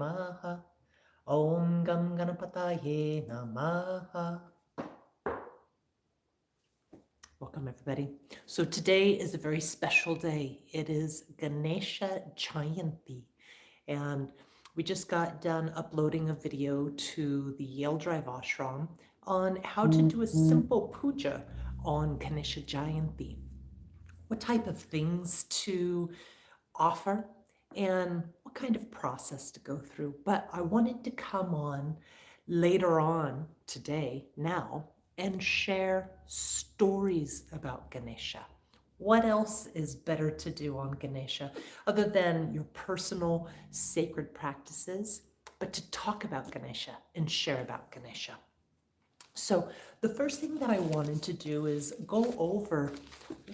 namaha. Om Gam Ganapataye Namaha. Welcome, everybody. So today is a very special day. It is Ganesha Jayanti. And we just got done uploading a video to the Yale Drive Ashram on how to do a simple puja on Ganesha Jayanti. What type of things to offer and what kind of process to go through. But I wanted to come on later on today, now, and share stories about Ganesha. What else is better to do on Ganesha other than your personal sacred practices, but to talk about Ganesha and share about Ganesha? So the first thing that I wanted to do is go over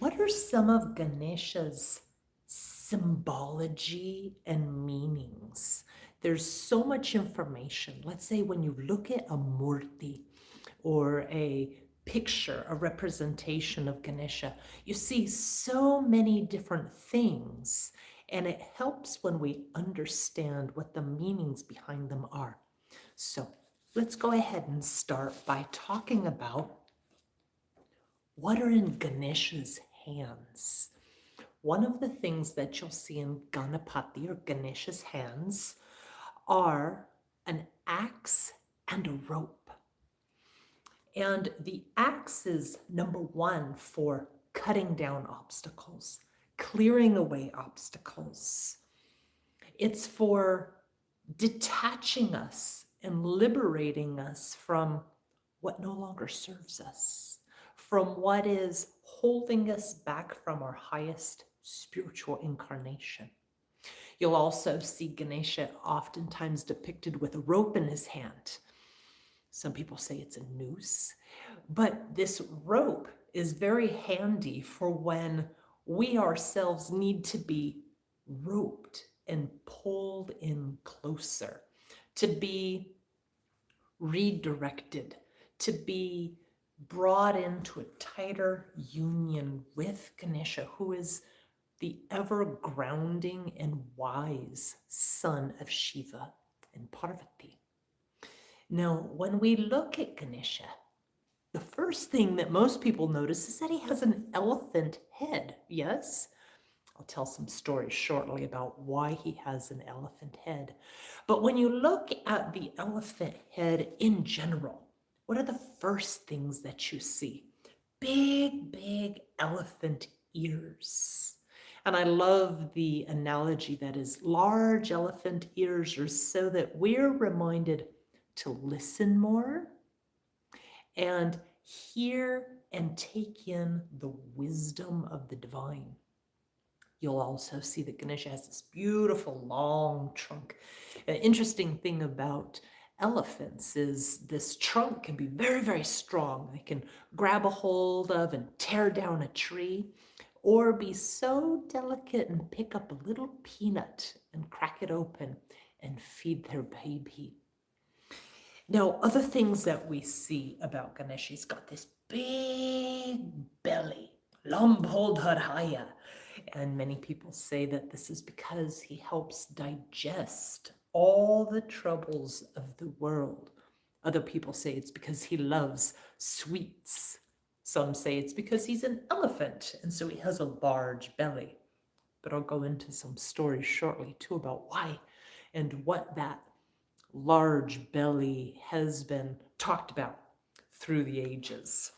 what are some of Ganesha's symbology and meanings. There's so much information. Let's say when you look at a murti or a picture, a representation of Ganesha, you see so many different things, and it helps when we understand what the meanings behind them are. So let's go ahead and start by talking about what are in Ganesha's hands. One of the things that you'll see in Ganapati or Ganesha's hands are an axe and a rope. And the axe is number one for cutting down obstacles, clearing away obstacles. It's for detaching us and liberating us from what no longer serves us, from what is holding us back from our highest spiritual incarnation. You'll also see Ganesha oftentimes depicted with a rope in his hand. Some people say it's a noose, but this rope is very handy for when we ourselves need to be roped and pulled in closer, to be redirected, to be brought into a tighter union with Ganesha, who is the ever grounding and wise son of Shiva and Parvati. Now, when we look at Ganesha, the first thing that most people notice is that he has an elephant head, yes? I'll tell some stories shortly about why he has an elephant head. But when you look at the elephant head in general, what are the first things that you see? Big, big elephant ears. And I love the analogy that is large elephant ears are so that we're reminded to listen more and hear and take in the wisdom of the divine. You'll also see that Ganesha has this beautiful long trunk. An interesting thing about elephants is this trunk can be very, very strong. They can grab a hold of and tear down a tree, or be so delicate and pick up a little peanut and crack it open and feed their baby. Now, other things that we see about Ganesha, he's got this big belly, Lambodharaya. And many people say that this is because he helps digest all the troubles of the world. Other people say it's because he loves sweets. Some say it's because he's an elephant, and so he has a large belly. But I'll go into some stories shortly too about why and what that large belly has been talked about through the ages.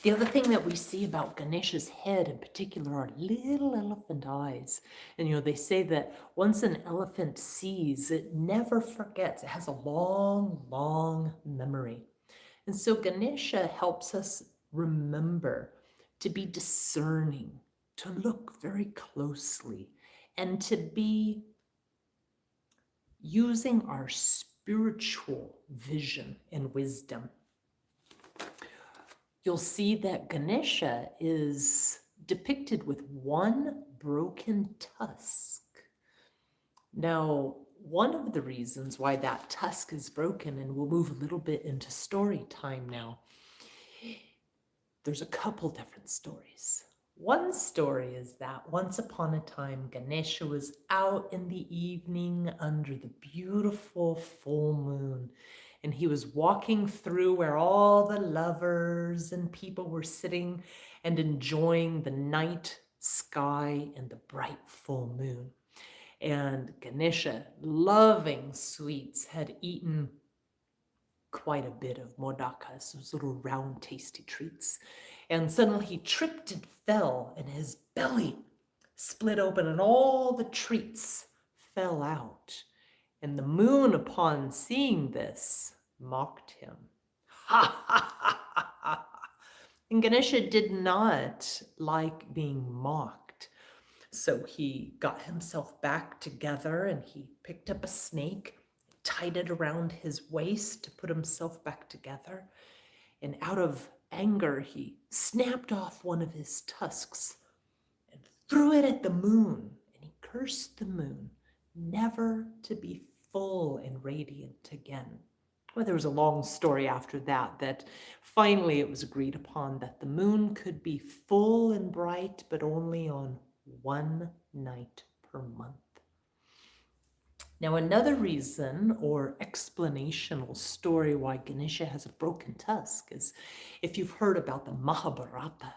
The other thing that we see about Ganesha's head in particular are little elephant eyes. And they say that once an elephant sees, it never forgets. It has a long, long memory. And so Ganesha helps us remember to be discerning, to look very closely, and to be using our spiritual vision and wisdom. You'll see that Ganesha is depicted with one broken tusk. Now, one of the reasons why that tusk is broken, and we'll move a little bit into story time now, there's a couple different stories. One story is that once upon a time, Ganesha was out in the evening under the beautiful full moon, and he was walking through where all the lovers and people were sitting and enjoying the night sky and the bright full moon. And Ganesha, loving sweets, had eaten quite a bit of modakas, those little round, tasty treats. And suddenly he tripped and fell, and his belly split open, and all the treats fell out. And the moon, upon seeing this, mocked him. Ha ha ha ha ha! And Ganesha did not like being mocked. So he got himself back together and he picked up a snake, tied it around his waist to put himself back together. And out of anger, he snapped off one of his tusks and threw it at the moon. And he cursed the moon never to be full and radiant again. Well, there was a long story after that, that finally it was agreed upon that the moon could be full and bright, but only on one night per month. Now, another reason or explanational story why Ganesha has a broken tusk is if you've heard about the Mahabharata.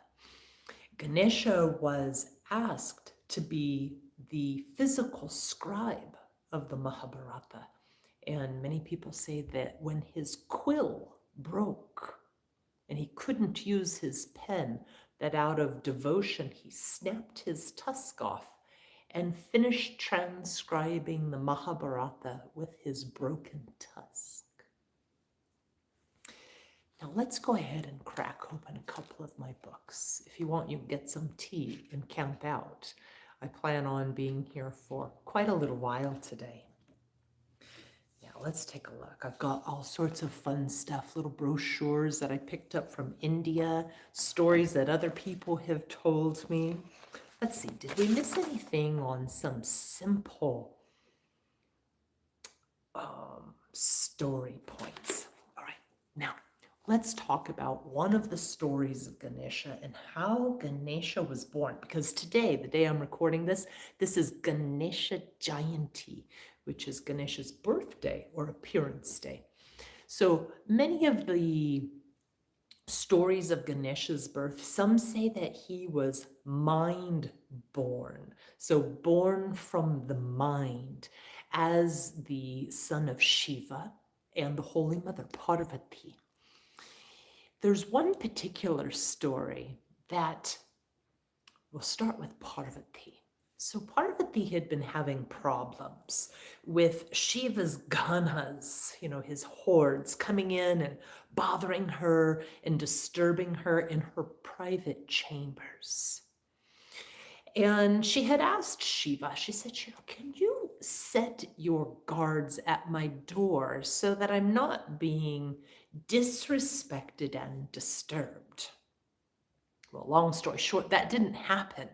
Ganesha was asked to be the physical scribe of the Mahabharata. And many people say that when his quill broke and he couldn't use his pen, that out of devotion he snapped his tusk off and finished transcribing the Mahabharata with his broken tusk. Now let's go ahead and crack open a couple of my books. If you want, you can get some tea and camp out. I plan on being here for quite a little while today. Now let's take a look. I've got all sorts of fun stuff, little brochures that I picked up from India, stories that other people have told me. Let's see, did we miss anything on some simple story points? All right, now let's talk about one of the stories of Ganesha and how Ganesha was born. Because today, the day I'm recording this, this is Ganesha Jayanti, which is Ganesha's birthday or appearance day. So many of the stories of Ganesha's birth, some say that he was mind born, so born from the mind as the son of Shiva and the Holy Mother Parvati. There's one particular story that we'll start with Parvati. So Parvati had been having problems with Shiva's ganas, his hordes coming in and bothering her and disturbing her in her private chambers. And she had asked Shiva, she said, can you set your guards at my door so that I'm not being disrespected and disturbed? Well, long story short, that didn't happen.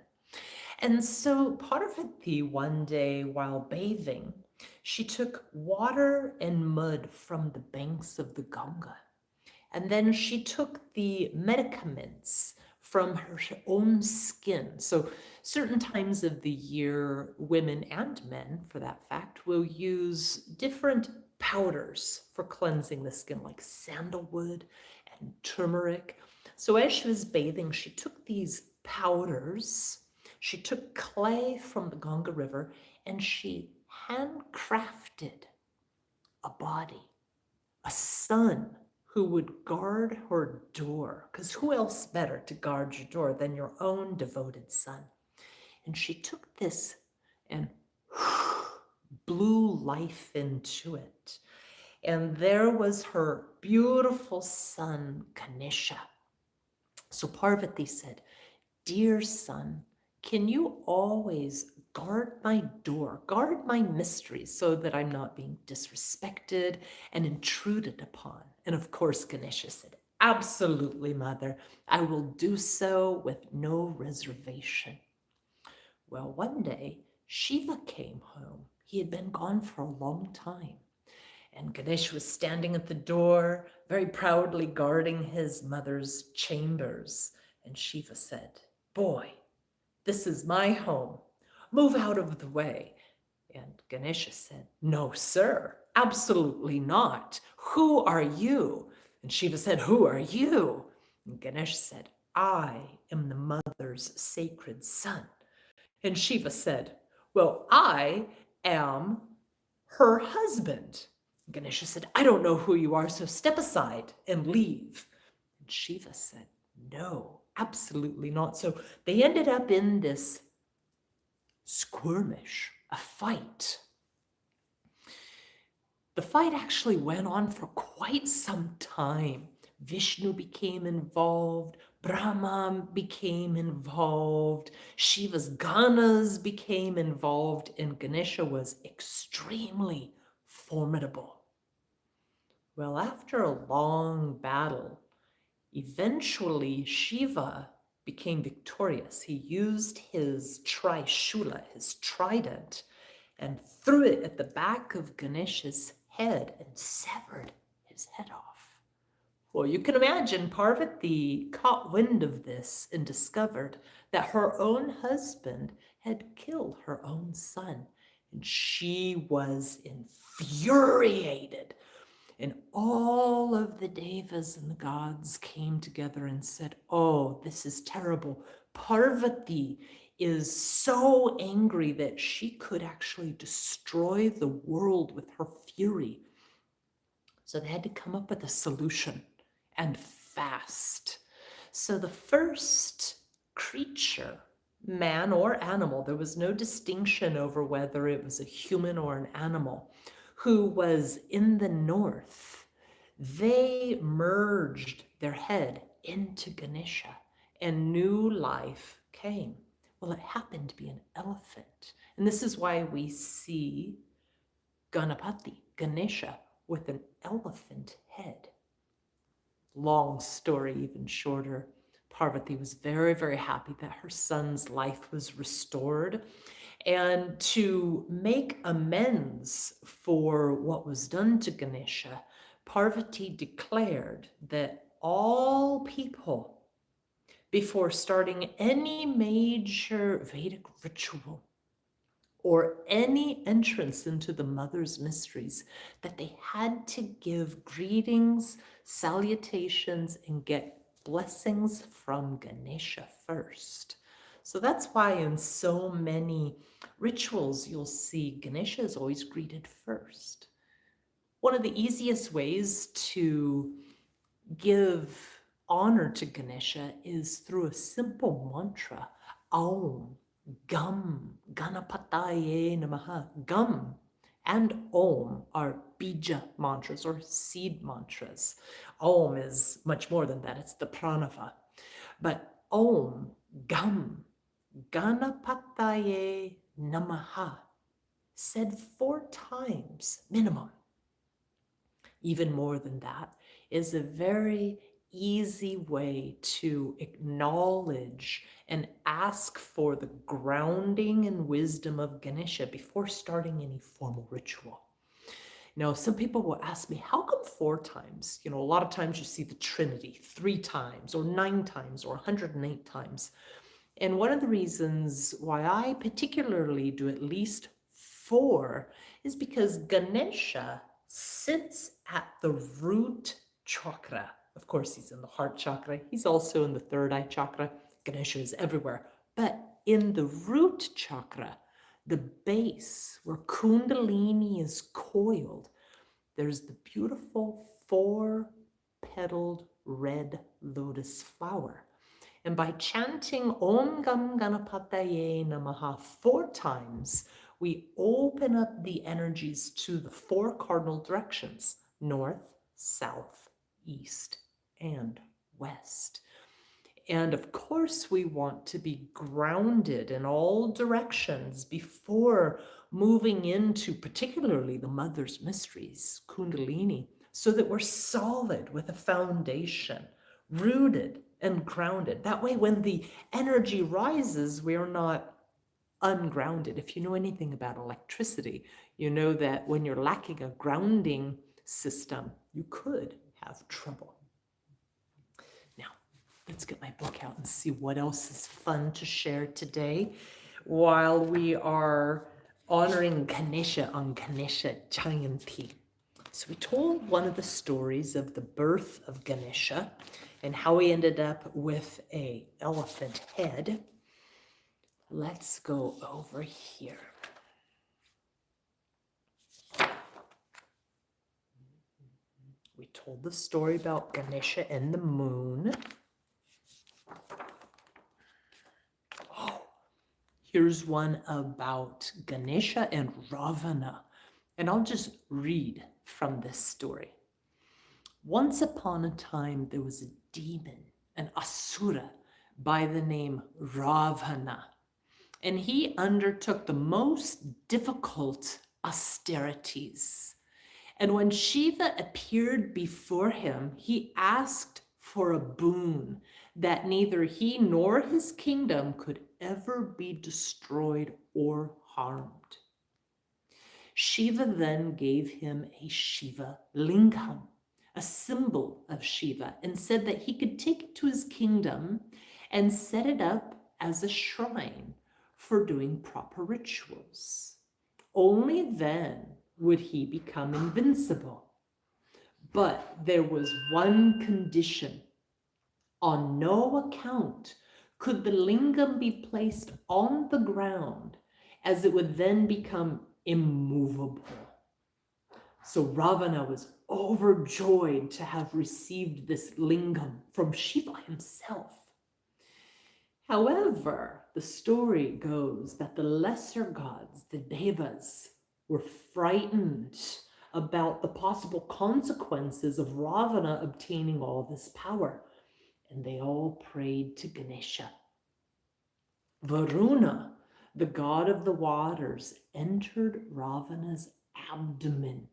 And so Parvati, one day while bathing, she took water and mud from the banks of the Ganga. And then she took the medicaments from her own skin. So certain times of the year, women and men, for that fact, will use different powders for cleansing the skin, like sandalwood and turmeric. So as she was bathing, she took these powders, she took clay from the Ganga River, and she handcrafted a body, a son who would guard her door, because who else better to guard your door than your own devoted son? And she took this and blew life into it. And there was her beautiful son, Ganesha. So Parvati said, "Dear son, can you always guard my door, guard my mysteries so that I'm not being disrespected and intruded upon?" And of course, Ganesha said, "Absolutely, mother. I will do so with no reservation." Well, one day, Shiva came home. He had been gone for a long time. And Ganesha was standing at the door, very proudly guarding his mother's chambers. And Shiva said, "Boy, This is my home. Move out of the way. And Ganesha said, no, sir, absolutely not. Who are you? And Shiva said, who are you? And Ganesha said, I am the mother's sacred son. And Shiva said, well, I am her husband. Ganesha said, I don't know who you are, so step aside and leave. And Shiva said, no, absolutely not. So they ended up in this skirmish, a fight. The fight actually went on for quite some time. Vishnu became involved, Brahma became involved, Shiva's Ganas became involved, and Ganesha was extremely formidable. Well, after a long battle, eventually Shiva became victorious. He used his Trishula, his trident, and threw it at the back of Ganesha's head and severed his head off. Well, you can imagine Parvati caught wind of this and discovered that her own husband had killed her own son, and she was infuriated. And all of the devas and the gods came together and said, oh, this is terrible. Parvati is so angry that she could actually destroy the world with her fury. So they had to come up with a solution, and fast. So the first creature, man or animal, there was no distinction over whether it was a human or an animal, who was in the north, they merged their head into Ganesha and new life came. Well, it happened to be an elephant. And this is why we see Ganapati, Ganesha, with an elephant head. Long story, even shorter. Parvati was very, very happy that her son's life was restored. And to make amends for what was done to Ganesha, Parvati declared that all people, before starting any major Vedic ritual or any entrance into the mother's mysteries, that they had to give greetings, salutations, and get blessings from Ganesha first. So that's why in so many rituals, you'll see Ganesha is always greeted first. One of the easiest ways to give honor to Ganesha is through a simple mantra, Aum, Gam, Ganapataye Namaha. Gam and Om are bija mantras or seed mantras. Om is much more than that, it's the pranava. But Om, Gam, Ganapataye Namaha, said 4 times minimum. Even more than that is a very easy way to acknowledge and ask for the grounding and wisdom of Ganesha before starting any formal ritual. Now, some people will ask me, how come 4 times? You know, a lot of times you see the Trinity 3 times or 9 times or 108 times. And one of the reasons why I particularly do at least 4 is because Ganesha sits at the root chakra. Of course, he's in the heart chakra. He's also in the 3rd eye chakra. Ganesha is everywhere. But in the root chakra, the base where Kundalini is coiled, there's the beautiful 4-petaled red lotus flower. And by chanting Om Gam Ganapataye Namaha 4 times, we open up the energies to the 4 cardinal directions, north, south, east, and west. And of course, we want to be grounded in all directions before moving into particularly the mother's mysteries, Kundalini, so that we're solid with a foundation, rooted and grounded. That way, when the energy rises, we are not ungrounded. If you know anything about electricity, you know that when you're lacking a grounding system, you could have trouble. Now, Let's get my book out and see what else is fun to share today while we are honoring Ganesha on Ganesha Jayanti. So we told one of the stories of the birth of Ganesha and how he ended up with an elephant head. Let's go over here. We told the story about Ganesha and the moon. Oh, here's one about Ganesha and Ravana. And I'll just read from this story. Once upon a time, there was a demon, an asura, by the name Ravana. And he undertook the most difficult austerities. And when Shiva appeared before him, he asked for a boon that neither he nor his kingdom could ever be destroyed or harmed. Shiva then gave him a Shiva lingam, a symbol of Shiva, and said that he could take it to his kingdom and set it up as a shrine for doing proper rituals. Only then would he become invincible. But there was one condition. On no account could the lingam be placed on the ground, as it would then become immovable. So Ravana was overjoyed to have received this lingam from Shiva himself. However, the story goes that the lesser gods, the devas, were frightened about the possible consequences of Ravana obtaining all this power, and they all prayed to Ganesha. Varuna, the god of the waters, entered Ravana's abdomen,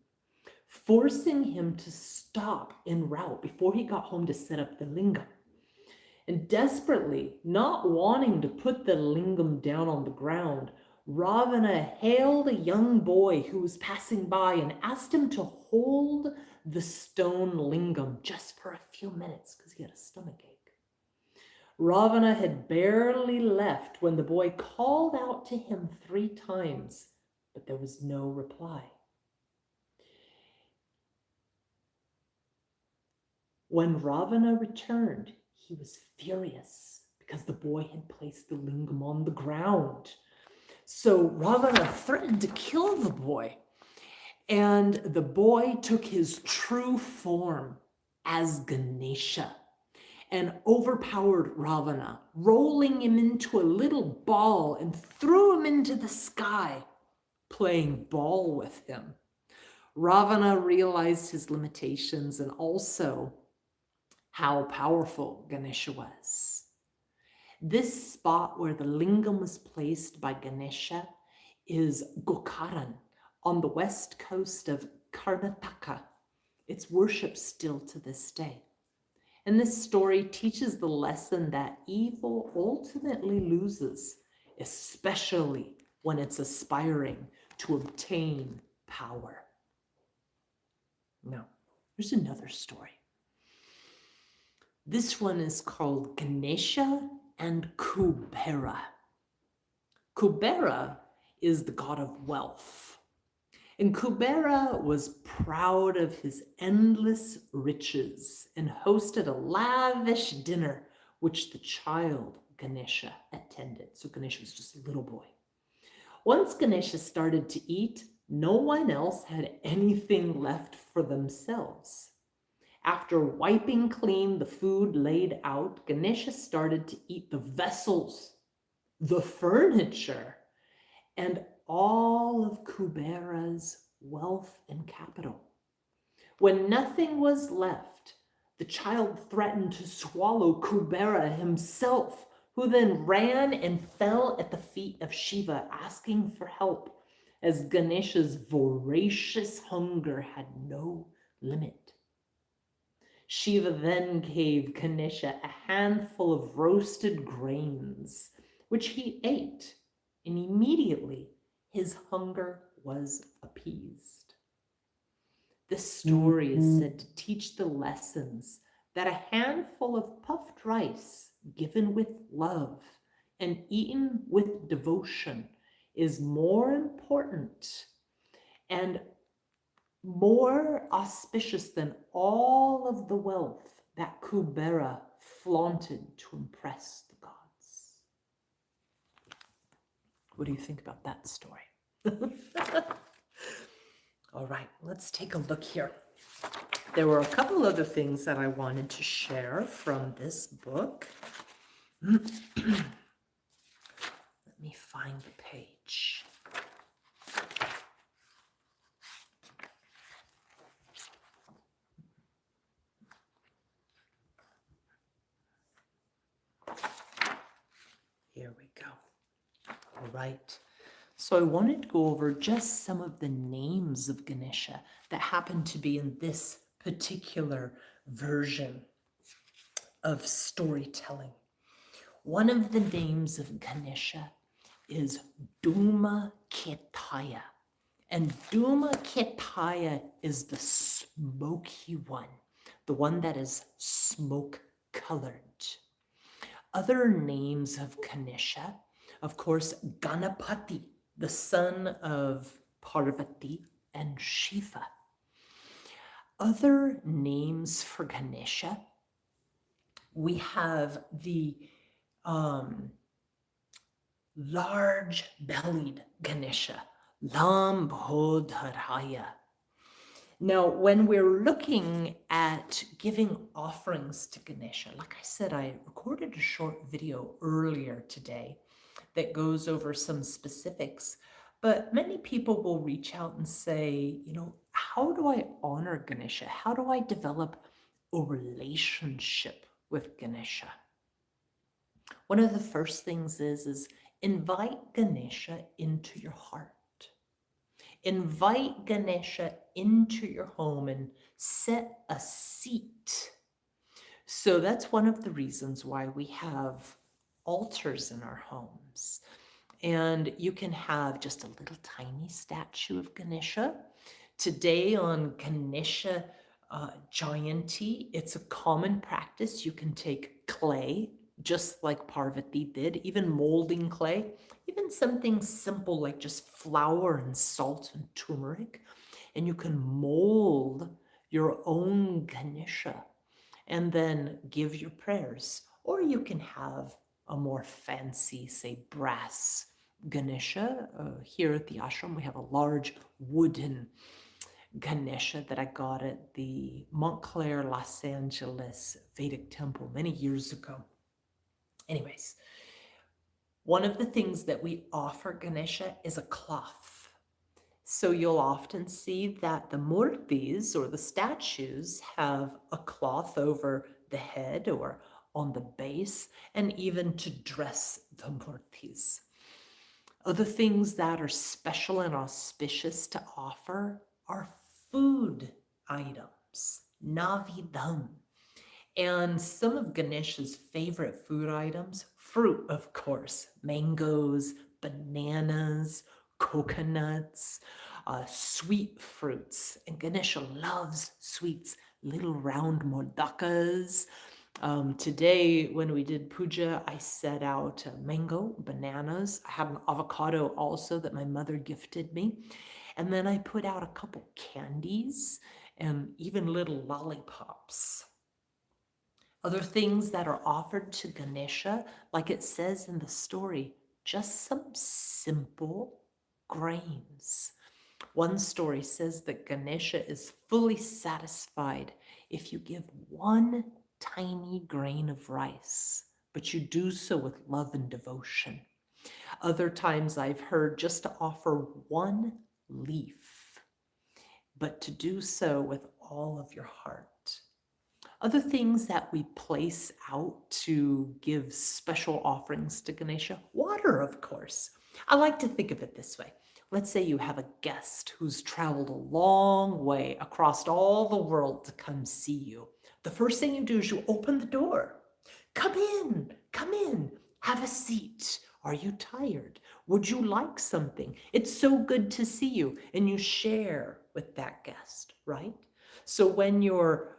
forcing him to stop en route before he got home to set up the lingam. And desperately, not wanting to put the lingam down on the ground, Ravana hailed a young boy who was passing by and asked him to hold the stone lingam just for a few minutes because he had a stomachache. Ravana had barely left when the boy called out to him 3 times, but there was no reply. When Ravana returned, he was furious because the boy had placed the lingam on the ground. So Ravana threatened to kill the boy. And the boy took his true form as Ganesha and overpowered Ravana, rolling him into a little ball and threw him into the sky, playing ball with him. Ravana realized his limitations and also how powerful Ganesha was. This spot where the lingam was placed by Ganesha is Gokaran on the west coast of Karnataka. It's worshipped still to this day. And this story teaches the lesson that evil ultimately loses, especially when it's aspiring to obtain power. Now, here's another story. This one is called Ganesha and Kubera. Kubera is the god of wealth. And Kubera was proud of his endless riches and hosted a lavish dinner, which the child Ganesha attended. So Ganesha was just a little boy. Once Ganesha started to eat, no one else had anything left for themselves. After wiping clean the food laid out, Ganesha started to eat the vessels, the furniture, and all of Kubera's wealth and capital. When nothing was left, the child threatened to swallow Kubera himself, who then ran and fell at the feet of Shiva, asking for help, as Ganesha's voracious hunger had no limit. Shiva then gave Ganesha a handful of roasted grains, which he ate, and immediately his hunger was appeased. This story is said to teach the lessons that a handful of puffed rice given with love and eaten with devotion is more important and more auspicious than all of the wealth that Kubera flaunted to impress the gods. What do you think about that story? All right, let's take a look here. There were a couple other things that I wanted to share from this book. Let me find the page. Here we go. All right. So I wanted to go over just some of the names of Ganesha that happen to be in this particular version of storytelling. One of the names of Ganesha is Duma Ketaya. And Duma Ketaya is the smoky one, the one that is smoke colored. Other names of Ganesha, of course, Ganapati, the son of Parvati and Shiva. Other names for Ganesha, we have the large-bellied Ganesha, Lambhodharaya. Now, when we're looking at giving offerings to Ganesha, like I said, I recorded a short video earlier today that goes over some specifics, but many people will reach out and say, how do I honor Ganesha? How do I develop a relationship with Ganesha? One of the first things is invite Ganesha into your heart. Invite Ganesha into your home and set a seat. So that's one of the reasons why we have altars in our homes. And you can have just a little tiny statue of Ganesha. Today on Ganesha Jayanti, it's a common practice. You can take clay, just like Parvati did, even molding clay, even something simple like just flour and salt and turmeric, and you can mold your own Ganesha and then give your prayers. Or you can have a more fancy, say, brass Ganesha. Here at the ashram, we have a large wooden Ganesha that I got at the Montclair, Los Angeles Vedic Temple many years ago. Anyways, one of the things that we offer Ganesha is a cloth. So you'll often see that the murtis or the statues have a cloth over the head or on the base, and even to dress the murtis. Other things that are special and auspicious to offer are food items, navidam. And some of Ganesha's favorite food items, fruit, of course, mangoes, bananas, coconuts, sweet fruits. And Ganesha loves sweets, little round modakas. Today, when we did puja, I set out mango, bananas. I had an avocado also that my mother gifted me. And then I put out a couple candies and even little lollipops. Other things that are offered to Ganesha, like it says in the story, just some simple grains. One story says that Ganesha is fully satisfied if you give one tiny grain of rice, but you do so with love and devotion. Other times I've heard just to offer one leaf, but to do so with all of your heart. Other things that we place out to give special offerings to Ganesha, water, of course. I like to think of it this way. Let's say you have a guest who's traveled a long way across all the world to come see you. The first thing you do is you open the door. Come in, have a seat. Are you tired? Would you like something? It's so good to see you. And you share with that guest, right? So when you're